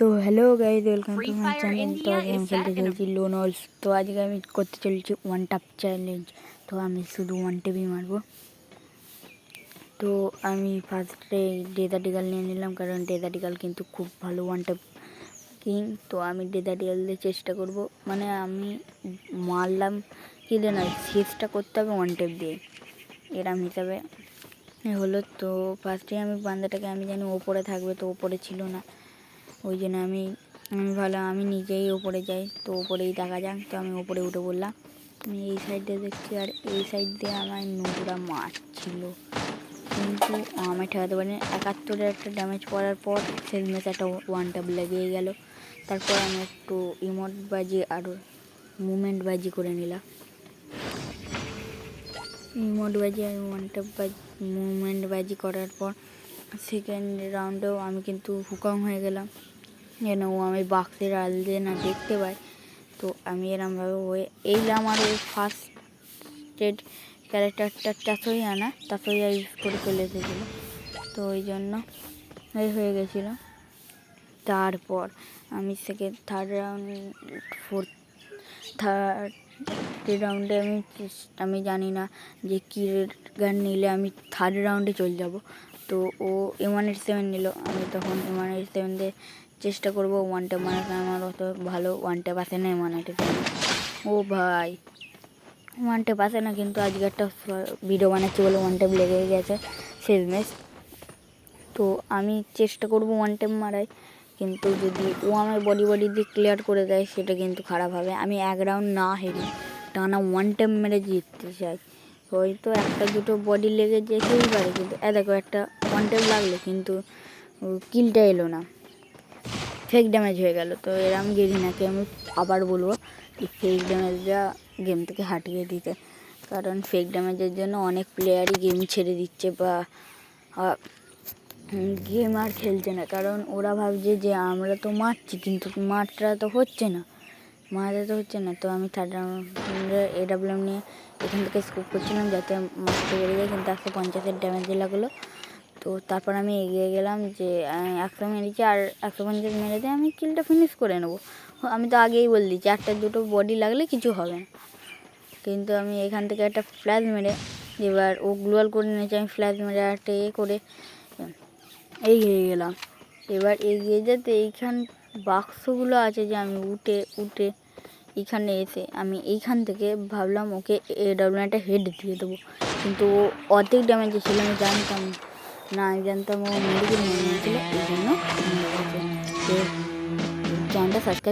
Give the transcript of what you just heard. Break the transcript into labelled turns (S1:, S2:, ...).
S1: তো hello guys, welcome to my channel. তো আজকে আমি খেলতে চলেছি লোন ওলস। তো আজকে আমি করতে চলেছি ওয়ান টাপ চ্যালেঞ্জ। তো আমি শুধু ওয়ান টেপই মারবো। তো আমি ফার্স্টে ডেজার্ট ইগল নিয়ে নিলাম, কারণ ডেজার্ট ইগল কিন্তু খুব ভালো ওয়ান টাপ কিং। তো আমি ডেজার্ট ইগল দিয়ে চেষ্টা করব, মানে আমি মারলাম কিলে নয়, শেষটা করতে হবে ওয়ান টেপ দিয়ে, এরম হিসাবে হলো। তো ফার্স্টে আমি বান্দাটাকে আমি জানি ওপরে থাকবে, তো ওপরে ছিল না, ওই জন্য আমি ভাবলাম আমি নিজেই ওপরে যাই, তো ওপরেই দেখা যাক। তো আমি ওপরে উঠে পড়লাম। আমি এই সাইডে দেখছি, আর এই সাইড দিয়ে আমার নোংরা মারছিল, কিন্তু আমায় ঠেকাতে পারিনি। 71-এর একটা ড্যামেজ পড়ার পর শেষ ম্যাচ একটা ওয়ান টাপ লেগেই গেল। তারপর আমি একটু ইমোট বাজি আর মুভমেন্ট বাজি করে নিলাম। ইমোট বাজি আর ওয়ান টাপ বাজি মুভমেন্ট বাজি করার পর সেকেন্ড রাউন্ডেও আমি কিন্তু হুকং হয়ে গেলাম, যেন ও আমি বাক্সের আল দিয়ে না দেখতে পাই। তো আমি এরমভাবে হয়ে এইলাম, আর ওই ফার্স্ট স্টেড ক্যারেক্টারটা তাছই ইউজ করে চলে এসেছিলো, তো ওই জন্য হয়ে গেছিলো। তারপর আমি থার্ড রাউন্ডে আমি জানি না যে কী রেড গান নিলে আমি থার্ড রাউন্ডে চলে যাব। তো ও M187 নিল, আমি তখন M187 দিয়ে চেষ্টা করবো ওয়ান ট্যাপ মারাতে। আমার অত ভালো ওয়ান ট্যাপ আসে না M187। ও ভাই, ওয়ান ট্যাপ আসে না, কিন্তু আজকে একটা ভিডিও বানাচ্ছি বলে ওয়ান ট্যাপ লেগে গেছে শেষ ম্যাচ। তো আমি চেষ্টা করবো ওয়ান ট্যাপ মারাই, কিন্তু যদি ও আমার বডি দিয়ে ক্লিয়ার করে দেয় সেটা কিন্তু খারাপ হবে। আমি এক রাউন্ড না হেরি টানা ওয়ান ট্যাপ মেরে জিততে চাই। হয়তো একটা দুটো বডি লেগে যেতেই পারে, কিন্তু দেখো একটা ওয়ান ট্যাপ লাগলো, কিন্তু কিলটা এলো না, ফেক ড্যামেজ হয়ে গেল। তো এরম গেরিনাকে আমি আবার বলবো যে ফেক ড্যামেজটা গেম থেকে হাটিয়ে দিতে, কারণ ফেক ড্যামেজের জন্য অনেক প্লেয়ারই গেম ছেড়ে দিচ্ছে বা গেম আর খেলছে না, কারণ ওরা ভাবছে যে আমরা তো মারছি, কিন্তু মারটা তো হচ্ছে না। তো আমি থার্ড রাউন্ডে AWM নিয়ে এখান থেকে স্কোপ করছিলাম যাতে মারতে পেরে যায়, কিন্তু 150-এর ড্যামেজ লাগলো। তো তারপর আমি এগিয়ে গেলাম যে 100 মেরেছি, আর 150 মেরে দিয়ে আমি কিলটা ফিনিশ করে নেবো। আমি তো আগেই বলে দিচ্ছি একটা দুটো বডি লাগলে কিছু হবে না, কিন্তু আমি এখান থেকে একটা ফ্ল্যাশ মেরে, এবার ও গ্লোয়াল করে নিয়েছে, আমি ফ্ল্যাশ মেরে একটা করে এগিয়ে গেলাম। এবার এগিয়ে যেতে এইখান বাক্সগুলো আছে, যে আমি উঠে এইখানে এসে আমি এইখান থেকে ভাবলাম ওকে AWM একটা হেড দিয়ে দেবো, কিন্তু ও অর্ধেক ড্যামেজে ছিল। আমি জানতাম ও মেডিকেল নিয়ে নিয়েছিল, এই জন্য চ্যানেলটা সাবস্ক্রাইব